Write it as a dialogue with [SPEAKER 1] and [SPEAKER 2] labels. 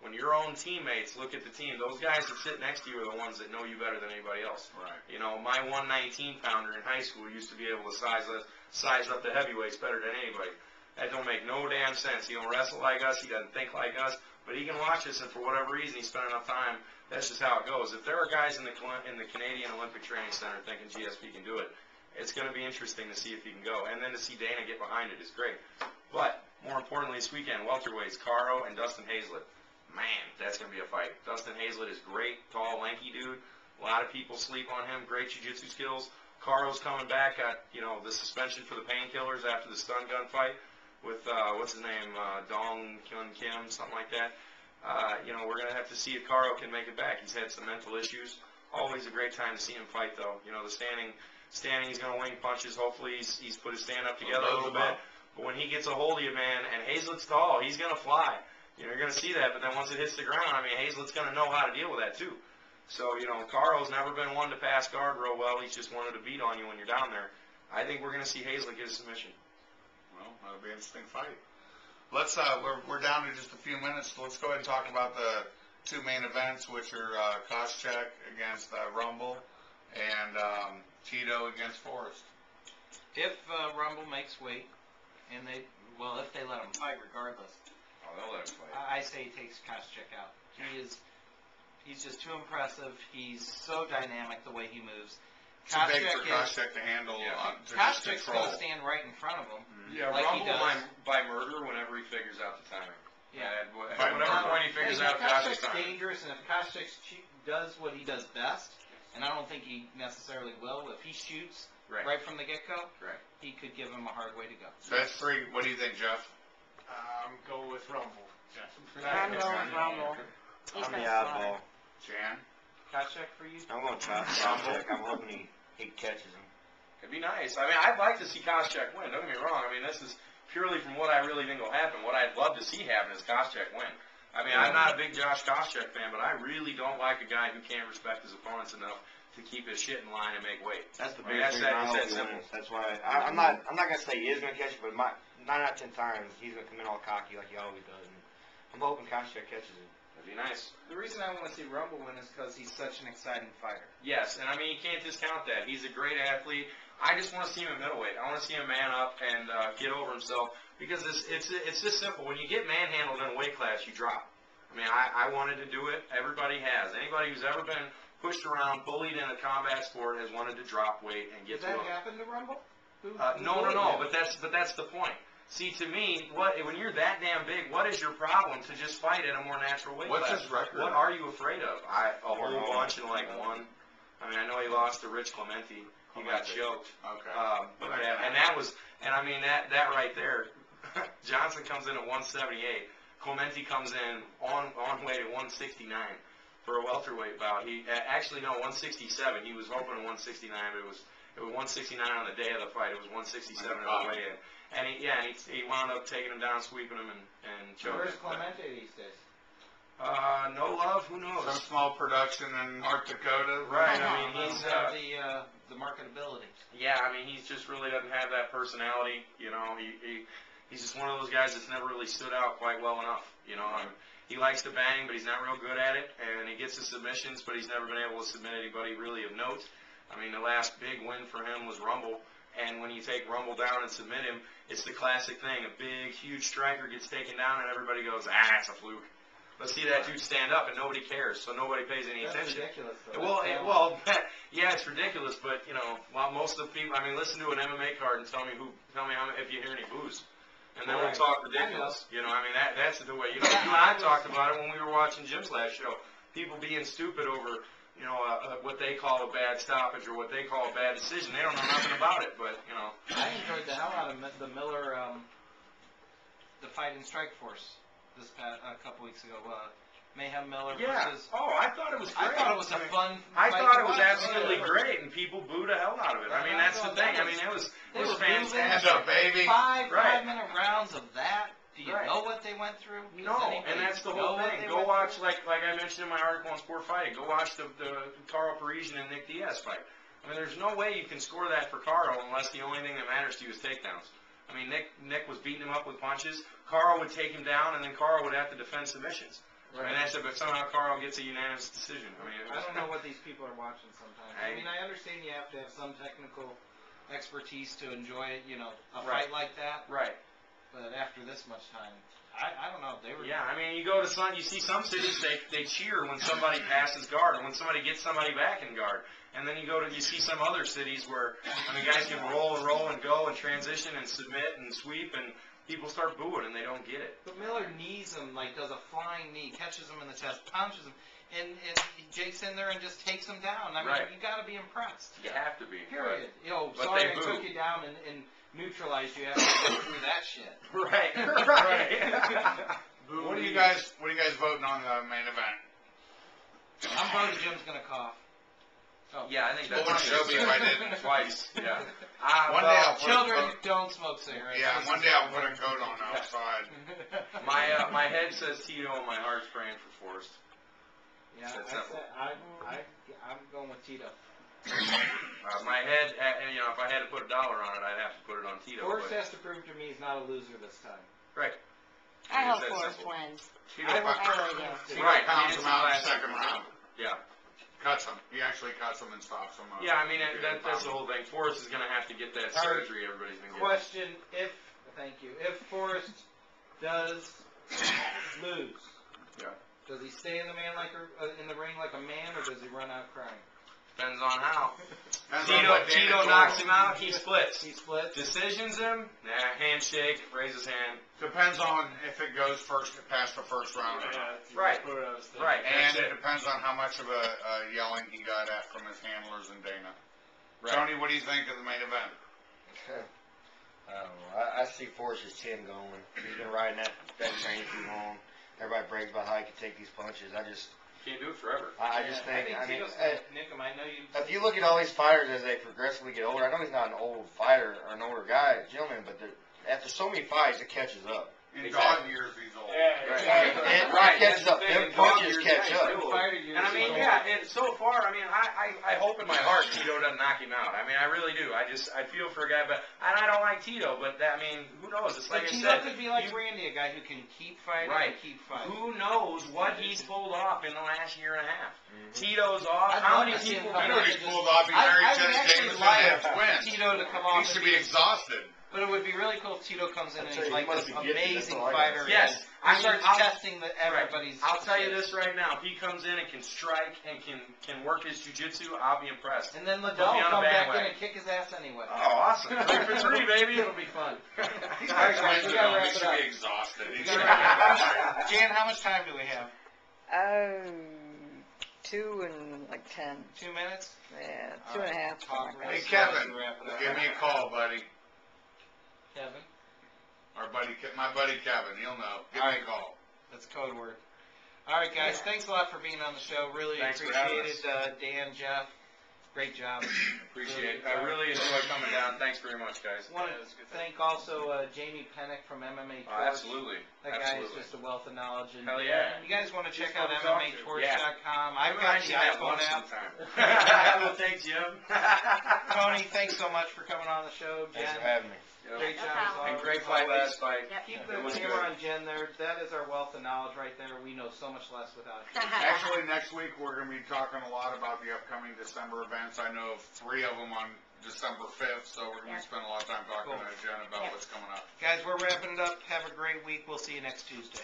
[SPEAKER 1] when your own teammates look at the team, those guys that sit next to you are the ones that know you better than anybody else.
[SPEAKER 2] Right.
[SPEAKER 1] You know, my 119 pounder in high school used to be able to size up the heavyweights better than anybody. That don't make no damn sense. He don't wrestle like us. He doesn't think like us. But he can watch us, and for whatever reason, he spent enough time. That's just how it goes. If there are guys in the Canadian Olympic Training Center thinking GSP can do it, it's going to be interesting to see if he can go. And then to see Dana get behind it is great. But more importantly, this weekend, welterweights, Caro and Dustin Hazlett. Man, that's going to be a fight. Dustin Hazlett is great, tall, lanky dude. A lot of people sleep on him. Great jiu-jitsu skills. Caro's coming back. Got, you know, the suspension for the painkillers after the stun gun fight with, what's his name, Dong Kyun Kim, something like that. You know, we're going to have to see if Caro can make it back. He's had some mental issues. Always a great time to see him fight, though. You know, the standing, he's going to wing punches. Hopefully he's put his stand up together a little bit. But when he gets a hold of you, man, and Hazlett's tall, he's going to fly. You know, you're going to see that, but then once it hits the ground, I mean, Hazlett's going to know how to deal with that, too. So, you know, Caro's never been one to pass guard real well. He's just wanted to beat on you when you're down there. I think we're going to see Hazlett get a submission.
[SPEAKER 2] Well, that'll be an interesting fight. Let's, we're down to just a few minutes, so let's go ahead and talk about the two main events, which are Koscheck against Rumble and Tito against Forrest.
[SPEAKER 3] If Rumble makes weight, and if they let him fight regardless,
[SPEAKER 1] Oh, they'll let him fight.
[SPEAKER 3] I say he takes Koscheck out. He's just too impressive. He's so dynamic the way he moves.
[SPEAKER 2] Too big for Koscheck to handle.
[SPEAKER 1] Yeah.
[SPEAKER 3] Koscheck's going to stand right in front of him.
[SPEAKER 1] Yeah,
[SPEAKER 3] like
[SPEAKER 1] Rumble
[SPEAKER 3] he does.
[SPEAKER 1] by murder whenever he figures out the timing.
[SPEAKER 3] Yeah.
[SPEAKER 1] At whatever point he figures out
[SPEAKER 3] Koscheck's
[SPEAKER 1] Koscheck's timing.
[SPEAKER 3] dangerous, and if Koscheck does what he does best, and I don't think he necessarily will, if he shoots right from the get-go, he could give him a hard way to go.
[SPEAKER 2] So that's three. What do you think, Jeff?
[SPEAKER 4] Go with Rumble.
[SPEAKER 5] I'm going with Rumble. He's
[SPEAKER 6] I'm the oddball.
[SPEAKER 2] Jan?
[SPEAKER 3] Koscheck for you?
[SPEAKER 6] I'm going to try Koscheck. I'm hoping he catches him.
[SPEAKER 1] It'd be nice. I mean, I'd like to see Koscheck win. Don't get me wrong. I mean, this is purely from what I really think will happen. What I'd love to see happen is Koscheck win. I mean, I'm not a big Josh Koscheck fan, but I really don't like a guy who can't respect his opponents enough to keep his shit in line and make weight.
[SPEAKER 6] That's the biggest reason I hope he wins. That's why I'm not going to say he is going to catch it, but 9 out of 10 times he's going to come in all cocky like he always does. And I'm hoping Koscheck catches it.
[SPEAKER 1] That'd be nice.
[SPEAKER 3] The reason I want to see Rumble win is because he's such an exciting fighter.
[SPEAKER 1] Yes, and I mean, you can't discount that. He's a great athlete. I just want to see him at middleweight. I want to see him man up and get over himself because it's just simple. When you get manhandled in a weight class, you drop. I mean, I wanted to do it. Everybody has. Anybody who's ever been pushed around, bullied in a combat sport has wanted to drop weight and get to
[SPEAKER 3] Did that happen to Rumble?
[SPEAKER 1] No. But that's the point. See, to me, when you're that damn big, what is your problem to just fight at a more natural weight class?
[SPEAKER 2] What's his record?
[SPEAKER 1] What are you afraid of? A whole bunch in like one. I mean, I know he lost to Rich Clemente. He got choked.
[SPEAKER 2] Okay.
[SPEAKER 1] I mean that right there. Johnson comes in at 178. Clemente comes in on weight at 169 for a welterweight bout. He actually 167. He was hoping 169, but it was 169 on the day of the fight. It was 167 on the way in. And he wound up taking him down, sweeping him, and choking him.
[SPEAKER 3] Where's Clemente these days?
[SPEAKER 1] No love. Who knows?
[SPEAKER 2] Some small production in North Dakota.
[SPEAKER 1] Right. I mean, he's
[SPEAKER 3] the marketability.
[SPEAKER 1] Yeah. I mean, he's just really doesn't have that personality. You know, he's just one of those guys that's never really stood out quite well enough. You know, he likes to bang, but he's not real good at it, and he gets the submissions, but he's never been able to submit anybody really of note. I mean, the last big win for him was Rumble. And when you take Rumble down and submit him, it's the classic thing. A big, huge striker gets taken down, and everybody goes, it's a fluke. Let's see that dude stand up, and nobody cares, so nobody pays any attention.
[SPEAKER 3] That's ridiculous,
[SPEAKER 1] Well,
[SPEAKER 3] though.
[SPEAKER 1] yeah, it's ridiculous, but, you know, while most of the people, I mean, listen to an MMA card and tell me if you hear any boos. And then we'll talk ridiculous. You know, I mean, that's the way, you know, you and I talked about it when we were watching Jim's last show. People being stupid over, you know, what they call a bad stoppage or what they call a bad decision. They don't know nothing about it, but, you know.
[SPEAKER 3] I enjoyed the hell out of the Miller, the fight in Strikeforce a couple weeks ago. Mayhem Miller versus...
[SPEAKER 1] Oh, I thought it was great.
[SPEAKER 3] I thought it was a fun
[SPEAKER 1] I
[SPEAKER 3] fight
[SPEAKER 1] thought
[SPEAKER 3] to
[SPEAKER 1] it was
[SPEAKER 3] watch.
[SPEAKER 1] absolutely great, and people booed the hell out of it. I mean, that's the thing. I mean, it was fantastic.
[SPEAKER 2] Hands up, baby.
[SPEAKER 3] Five-minute rounds of that. Do you know what they went through?
[SPEAKER 1] No, and that's the whole thing. Go watch, like I mentioned in my article on Sport Fighting, go watch the Carl Parisian and Nick Diaz fight. I mean, there's no way you can score that for Carl unless the only thing that matters to you is takedowns. I mean, Nick was beating him up with punches. Carl would take him down, and then Carl would have to defend submissions.
[SPEAKER 3] Right.
[SPEAKER 1] And that's it, but somehow Carl gets a unanimous decision. I mean,
[SPEAKER 3] I don't know what these people are watching sometimes. I mean, I understand you have to have some technical expertise to enjoy, a fight like that.
[SPEAKER 1] Right.
[SPEAKER 3] But after this much time, I don't know. They were.
[SPEAKER 1] Yeah, I mean, you see some cities, they cheer when somebody passes guard or when somebody gets somebody back in guard. And then you see some other cities where, I mean, guys can roll and go and transition and submit and sweep, and people start booing and they don't get it.
[SPEAKER 3] But Miller knees him, does a flying knee, catches him in the chest, punches him, and Jake's in there and just takes him down. I mean,
[SPEAKER 1] Right.
[SPEAKER 3] you got to be impressed.
[SPEAKER 1] You have to be.
[SPEAKER 3] Period.
[SPEAKER 1] But
[SPEAKER 3] Sorry
[SPEAKER 1] they
[SPEAKER 3] I
[SPEAKER 1] boo.
[SPEAKER 3] took you down and neutralized you after you go through that shit.
[SPEAKER 1] Right. Right.
[SPEAKER 2] What are you guys voting on the main event?
[SPEAKER 3] I'm voting Jim's gonna cough. Oh.
[SPEAKER 1] Yeah, I think
[SPEAKER 2] Well,
[SPEAKER 1] that's
[SPEAKER 2] show me if I didn't.
[SPEAKER 1] twice. Yeah.
[SPEAKER 2] One day I'll put
[SPEAKER 3] Children
[SPEAKER 2] a coat.
[SPEAKER 3] don't smoke cigarettes.
[SPEAKER 2] Yeah, one day I'll put a coat on outside.
[SPEAKER 1] My head says Tito and my heart's praying for Forrest.
[SPEAKER 3] Yeah,
[SPEAKER 1] That's simple.
[SPEAKER 3] I'm going with Tito.
[SPEAKER 1] My head, if I had to put $1 on it, I'd have to put it on Tito.
[SPEAKER 3] Forrest
[SPEAKER 1] but-
[SPEAKER 3] has to prove to me he's not a loser this time.
[SPEAKER 1] Right.
[SPEAKER 5] I hope
[SPEAKER 1] It's that
[SPEAKER 5] Forrest
[SPEAKER 1] simple.
[SPEAKER 5] wins.
[SPEAKER 1] Tito,
[SPEAKER 5] I really do.
[SPEAKER 2] Tito
[SPEAKER 1] Right,
[SPEAKER 2] pounds
[SPEAKER 1] I mean,
[SPEAKER 2] him out in the
[SPEAKER 1] it's the
[SPEAKER 2] second
[SPEAKER 1] last-
[SPEAKER 2] round.
[SPEAKER 1] Yeah.
[SPEAKER 2] Cuts him. He actually cuts him and stops him.
[SPEAKER 1] Yeah, I mean, that's the whole thing. Forrest is going to have to get that
[SPEAKER 3] All right.
[SPEAKER 1] surgery everybody's been getting.
[SPEAKER 3] Question: Thank you. If Forrest does lose,
[SPEAKER 1] Yeah.
[SPEAKER 3] does he stay in the ring like a man, or does he run out crying?
[SPEAKER 1] Depends on how.
[SPEAKER 2] Depends on what Dana
[SPEAKER 1] Tito
[SPEAKER 2] told
[SPEAKER 1] knocks
[SPEAKER 2] him.
[SPEAKER 1] him out, he splits.
[SPEAKER 3] He splits.
[SPEAKER 1] Decisions him, handshake, raise his hand.
[SPEAKER 2] Depends on if it goes past the first round or not.
[SPEAKER 1] Right. Right.
[SPEAKER 2] And
[SPEAKER 1] That's
[SPEAKER 2] it depends on how much of a yelling he got at from his handlers and Dana.
[SPEAKER 1] Right.
[SPEAKER 2] Tony, what do you think of the main event?
[SPEAKER 6] I don't know. I see Forrest's chin going. He's been riding that train too long. Everybody brags about how he can take these punches.
[SPEAKER 1] Can't do it forever.
[SPEAKER 6] I just think, I mean,
[SPEAKER 3] Tito's gonna nick him. I know you.
[SPEAKER 6] if you look at all these fighters as they progressively get older, I know he's not an old fighter or an older guy, gentleman, but after so many fights, it catches up.
[SPEAKER 2] In dog years, he's old.
[SPEAKER 1] Right.
[SPEAKER 6] It catches up. Them punches catch up.
[SPEAKER 1] And I mean, so far, I mean, I hope in my heart Tito doesn't knock him out. I mean, I really do. I feel for a guy, and I don't like Tito, but who knows? It's like
[SPEAKER 3] But
[SPEAKER 1] I
[SPEAKER 3] Tito
[SPEAKER 1] said.
[SPEAKER 3] could be like Randy, a guy who can keep fighting and keep fighting.
[SPEAKER 1] Who knows what he's pulled off in the last year and a half? Tito's off.
[SPEAKER 3] I'd
[SPEAKER 1] How
[SPEAKER 3] love
[SPEAKER 1] many
[SPEAKER 3] to see him
[SPEAKER 1] people?
[SPEAKER 2] I
[SPEAKER 3] come
[SPEAKER 2] know
[SPEAKER 3] back
[SPEAKER 2] he's
[SPEAKER 3] and
[SPEAKER 2] pulled off. He's very
[SPEAKER 3] I would
[SPEAKER 2] James
[SPEAKER 3] actually
[SPEAKER 2] Davis
[SPEAKER 3] like
[SPEAKER 2] and twins.
[SPEAKER 3] Tito to come
[SPEAKER 2] He
[SPEAKER 3] off.
[SPEAKER 2] should be exhausted.
[SPEAKER 3] But it would be really cool if Tito comes in and
[SPEAKER 6] I'll tell
[SPEAKER 3] he's
[SPEAKER 6] you,
[SPEAKER 3] like
[SPEAKER 6] he
[SPEAKER 3] this
[SPEAKER 6] must be gifted, that's
[SPEAKER 3] amazing
[SPEAKER 6] all I gotta
[SPEAKER 3] fighter.
[SPEAKER 6] say.
[SPEAKER 1] Yes.
[SPEAKER 3] He starts
[SPEAKER 1] I'll-
[SPEAKER 3] testing everybody's.
[SPEAKER 1] I'll tell you this right now. If he comes in and can strike and can work his jiu-jitsu, I'll be impressed.
[SPEAKER 3] And then
[SPEAKER 1] Put
[SPEAKER 3] Liddell
[SPEAKER 1] me
[SPEAKER 3] will
[SPEAKER 1] on
[SPEAKER 3] come
[SPEAKER 1] the
[SPEAKER 3] back in
[SPEAKER 1] bandwagon.
[SPEAKER 3] and kick his ass anyway.
[SPEAKER 1] Oh, awesome. 3 for 3, baby.
[SPEAKER 3] It'll be fun.
[SPEAKER 2] He's
[SPEAKER 3] All right,
[SPEAKER 2] got
[SPEAKER 3] guys, we
[SPEAKER 2] twins at
[SPEAKER 3] gotta
[SPEAKER 2] home.
[SPEAKER 3] wrap
[SPEAKER 2] He
[SPEAKER 3] it
[SPEAKER 2] should
[SPEAKER 3] up.
[SPEAKER 2] be exhausted. He
[SPEAKER 3] We
[SPEAKER 2] should
[SPEAKER 3] gotta
[SPEAKER 2] be
[SPEAKER 3] Jan, how much time do we have?
[SPEAKER 5] 2 and like 10.
[SPEAKER 3] 2 minutes?
[SPEAKER 5] Yeah,
[SPEAKER 3] All
[SPEAKER 5] 2.5.
[SPEAKER 3] right, talk
[SPEAKER 2] Hey,
[SPEAKER 3] real
[SPEAKER 2] Kevin,
[SPEAKER 3] slow to wrap it up.
[SPEAKER 2] give me a call, buddy.
[SPEAKER 3] Kevin.
[SPEAKER 2] My buddy Kevin, he'll know. Give me a call.
[SPEAKER 3] That's code word. All right, guys. Thanks a lot for being on the show. Really
[SPEAKER 1] Thanks for having
[SPEAKER 3] appreciate it, Dan, Jeff. Great job.
[SPEAKER 1] Appreciate it. I really enjoy coming down. Thanks very much, guys.
[SPEAKER 3] Want to thank also Jamie Pennick from MMA Torch.
[SPEAKER 1] Absolutely.
[SPEAKER 3] That guy is
[SPEAKER 1] Absolutely.
[SPEAKER 3] just a wealth of knowledge. And
[SPEAKER 1] Hell yeah.
[SPEAKER 3] You guys want to check
[SPEAKER 1] He's
[SPEAKER 3] out
[SPEAKER 1] fun to talk to.
[SPEAKER 3] MMAtorch.com. I've
[SPEAKER 1] Maybe
[SPEAKER 3] got
[SPEAKER 1] I
[SPEAKER 3] the
[SPEAKER 1] should have
[SPEAKER 3] iPhone
[SPEAKER 1] lunch
[SPEAKER 3] app.
[SPEAKER 1] sometime. We'll take Jim.
[SPEAKER 3] Tony, thanks so much for coming on the show.
[SPEAKER 6] Thanks
[SPEAKER 3] Jen,
[SPEAKER 6] for having me.
[SPEAKER 3] great
[SPEAKER 5] No
[SPEAKER 3] job.
[SPEAKER 5] problem.
[SPEAKER 3] as
[SPEAKER 1] And
[SPEAKER 3] always.
[SPEAKER 1] great fight last fight.
[SPEAKER 5] Yep.
[SPEAKER 3] Keep
[SPEAKER 1] It
[SPEAKER 3] the
[SPEAKER 1] was
[SPEAKER 3] camera
[SPEAKER 1] good.
[SPEAKER 3] on Jen there. That is our wealth of knowledge right there. We know so much less without it.
[SPEAKER 2] Actually, next week we're going to be talking a lot about the upcoming December events. I know of 3 of them on December 5th, so we're going to be spending a lot of time talking
[SPEAKER 3] Cool.
[SPEAKER 2] to Jen about
[SPEAKER 5] Yeah.
[SPEAKER 2] what's coming up.
[SPEAKER 3] Guys, we're wrapping it up. Have a great week. We'll see you next Tuesday.